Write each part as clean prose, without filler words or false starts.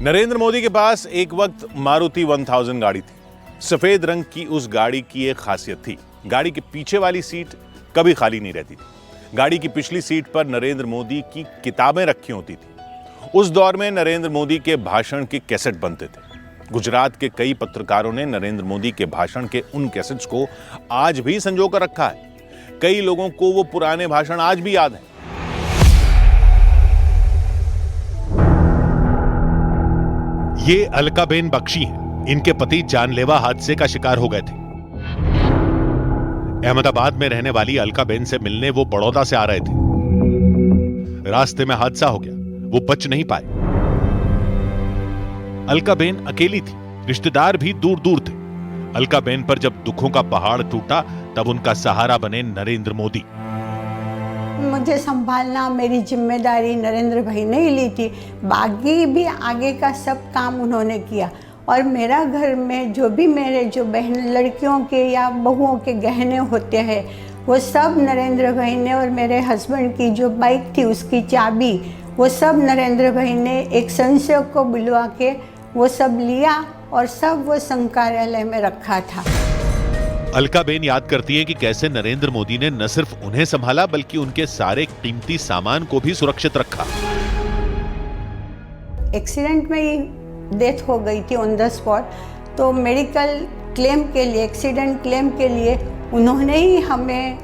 नरेंद्र मोदी के पास एक वक्त मारुति 1000 गाड़ी थी। सफेद रंग की उस गाड़ी की एक खासियत थी, गाड़ी के पीछे वाली सीट कभी खाली नहीं रहती थी। गाड़ी की पिछली सीट पर नरेंद्र मोदी की किताबें रखी होती थी। उस दौर में नरेंद्र मोदी के भाषण के कैसेट बनते थे। गुजरात के कई पत्रकारों ने नरेंद्र मोदी के भाषण के उन कैसेट्स को आज भी संजो कर रखा है। कई लोगों को वो पुराने भाषण आज भी याद हैं। ये अलकाबेन बख्शी हैं। इनके पति जानलेवा हादसे का शिकार हो गए थे। अहमदाबाद में रहने वाली अलकाबेन से मिलने वो बड़ौदा से आ रहे थे। रास्ते में हादसा हो गया, वो बच नहीं पाए। अलकाबेन अकेली थी, रिश्तेदार भी दूर दूर थे। अलकाबेन पर जब दुखों का पहाड़ टूटा तब उनका सहारा बने नरेंद्र मोदी। मुझे संभालना मेरी जिम्मेदारी नरेंद्र भाई ने ही ली थी। बाकी भी आगे का सब काम उन्होंने किया। और मेरा घर में जो भी मेरे जो बहन लड़कियों के या बहुओं के गहने होते हैं वो सब नरेंद्र भाई ने, और मेरे हस्बैंड की जो बाइक थी उसकी चाबी वो सब नरेंद्र भाई ने एक संसेवक को बुलवा के वो सब लिया और सब वो संघ कार्यालय में रखा था। अलकाबेन याद करती हैं कि कैसे नरेंद्र मोदी ने न सिर्फ उन्हें संभाला बल्कि उनके सारे कीमती सामान को भी सुरक्षित रखा। एक्सीडेंट में ही डेथ हो गई थी ऑन द स्पॉट, तो मेडिकल क्लेम के लिए, एक्सीडेंट क्लेम के लिए उन्होंने ही हमें,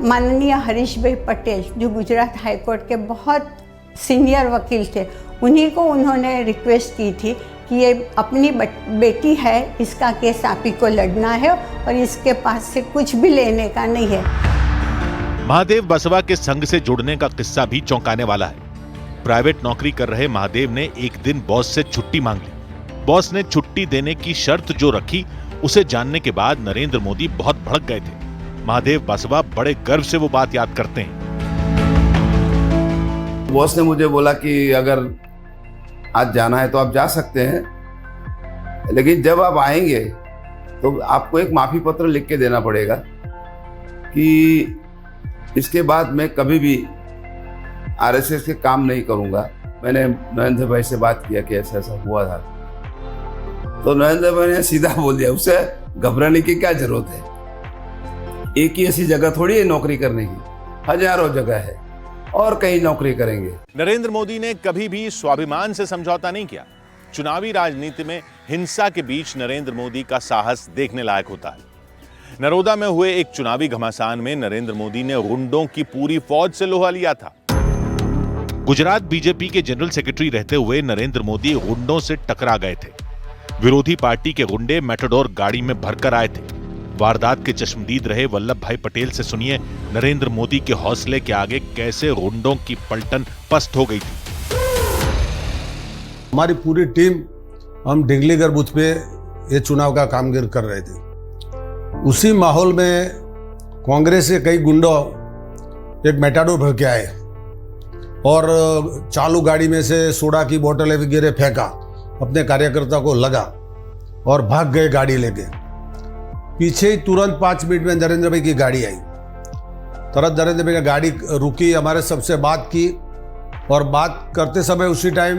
माननीय हरीश भाई पटेल जो गुजरात हाई कोर्ट के बहुत सीनियर वकील थे, उन्हीं को उन्होंने रिक्वेस्ट की थी कि ये अपनी बेटी है, इसका केस आप ही को लड़ना है और इसके पास से कुछ भी लेने का नहीं है। महादेव बसवा के संघ से जुड़ने का किस्सा भी चौंकाने वाला है। प्राइवेट नौकरी कर रहे महादेव ने एक दिन बॉस से छुट्टी मांग ली। बॉस ने छुट्टी देने की शर्त जो रखी उसे जानने के बाद नरेंद्र मोदी बहुत भड़क गए थे। महादेव बसवा बड़े गर्व से वो बात याद करते हैं। बॉस ने मुझे बोला कि अगर आज जाना है तो आप जा सकते हैं, लेकिन जब आप आएंगे तो आपको एक माफी पत्र लिख के देना पड़ेगा कि इसके बाद मैं कभी भी आरएसएस के काम नहीं करूंगा। मैंने नरेंद्र भाई से बात किया कि ऐसा ऐसा हुआ था, तो नरेंद्र भाई ने सीधा बोल दिया उसे घबराने की क्या जरूरत है, एक ही ऐसी जगह थोड़ी है नौकरी करने की, हजारों जगह है और कहीं नौकरी करेंगे। नरेंद्र मोदी ने कभी भी स्वाभिमान से समझौता नहीं किया। चुनावी राजनीति में हिंसा के बीच नरेंद्र मोदी का साहस देखने लायक होता है। नरोदा में हुए एक चुनावी घमासान में नरेंद्र मोदी ने गुंडों की पूरी फौज से लोहा लिया था। गुजरात बीजेपी के जनरल सेक्रेटरी रहते हुए नरेंद्र मोदी गुंडों से टकरा गए थे। विरोधी पार्टी के गुंडे मेटाडोर गाड़ी में भरकर आए थे। वारदात के चश्मदीद रहे वल्लभ भाई पटेल से सुनिए नरेंद्र मोदी के हौसले के आगे कैसे गुंडों की पलटन पस्त हो गई थी। हमारी पूरी टीम हम डिंगलीगढ़ बूथ पे ये चुनाव का कामगिरी कर रहे थे। उसी माहौल में कांग्रेस के कई गुंडों एक मेटाडोर भर के आए और चालू गाड़ी में से सोडा की बोतलें वगैरह फेंका, अपने कार्यकर्ता को लगा और भाग गए गाड़ी लेके। पीछे ही तुरंत 5 मिनट में नरेंद्र भाई की गाड़ी आई। तुरंत नरेंद्र भाई की गाड़ी रुकी, हमारे सबसे बात की और बात करते समय उसी टाइम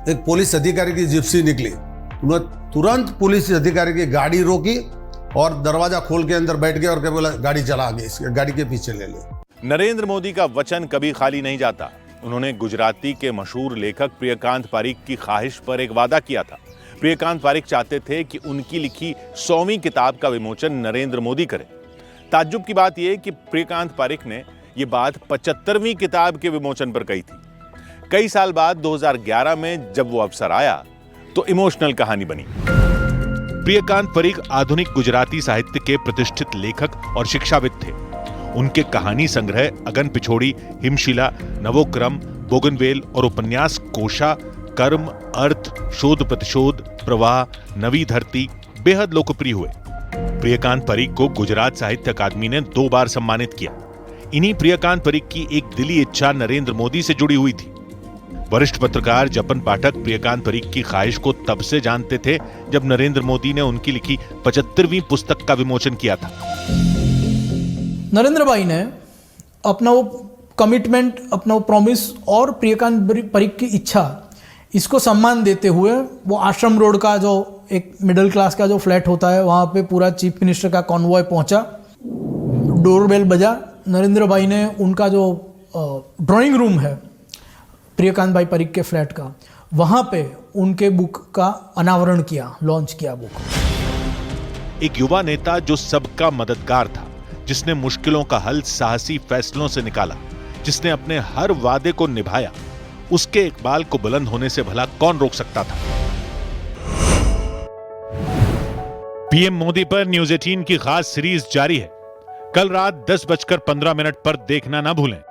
एक पुलिस अधिकारी की जिप्सी निकली। उन्होंने तुरंत पुलिस अधिकारी की गाड़ी रोकी और दरवाजा खोल के अंदर बैठ गए और क्या बोला, गाड़ी चला आगे, इसके गाड़ी के पीछे ले ले। नरेंद्र मोदी का वचन कभी खाली नहीं जाता। उन्होंने गुजराती के मशहूर लेखक प्रियकांत पारिक की ख्वाहिश पर एक वादा किया था। प्रियकांत पारिक चाहते थे कि उनकी लिखी 100वीं किताब का विमोचन नरेंद्र मोदी करें। ताज्जुब की बात यह कि प्रियकांत पारिक ने यह बात 75वीं किताब के विमोचन पर कही थी। कई साल बाद 2011 में जब वो अवसर आया तो इमोशनल कहानी बनी। प्रियकांत पारिक आधुनिक गुजराती साहित्य के प्रतिष्ठित लेखक और शिक्षाविद थे। उनके कहानी संग्रह अगन पिछोड़ी, हिमशिला, नवोक्रम, बोगनवेल और उपन्यास कोशा, कर्म, अर्थ, शोध प्रतिशोध, प्रवाह, नवी धरती बेहद लोकप्रिय हुए। प्रियकांत पारिक को गुजरात साहित्य अकादमी ने 2 बार सम्मानित किया। इन्हीं प्रियकांत पारिक की एक दिली इच्छा नरेंद्र मोदी से जुड़ी हुई थी। वरिष्ठ पत्रकार जपन पाठक प्रियकांत पारिक की ख्वाहिश को तब से जानते थे जब नरेंद्र मोदी ने उनकी लिखी 75वीं पुस्तक का विमोचन किया था। नरेंद्र भाई ने अपना वो कमिटमेंट, अपना वो प्रॉमिस और प्रियकांत पारिक की इच्छा इसको सम्मान देते हुए वो आश्रम रोड का जो एक मिडिल क्लास का जो फ्लैट होता है वहाँ पे पूरा चीफ मिनिस्टर का कॉन्वॉय पहुँचा, डोरबेल बजा। नरेंद्र भाई ने उनका जो ड्राइंग रूम है प्रियकांत भाई परीख के फ्लैट का, वहाँ पे उनके बुक का अनावरण किया, लॉन्च किया बुक। एक युवा नेता जो सबका मददगार था, जिसने मुश्किलों का हल साहसी फैसलों से निकाला, जिसने अपने हर वादे को निभाया, उसके इकबाल को बुलंद होने से भला कौन रोक सकता था। पीएम मोदी पर न्यूज़ 18 की खास सीरीज जारी है। कल रात 10:15 पर देखना ना भूलें।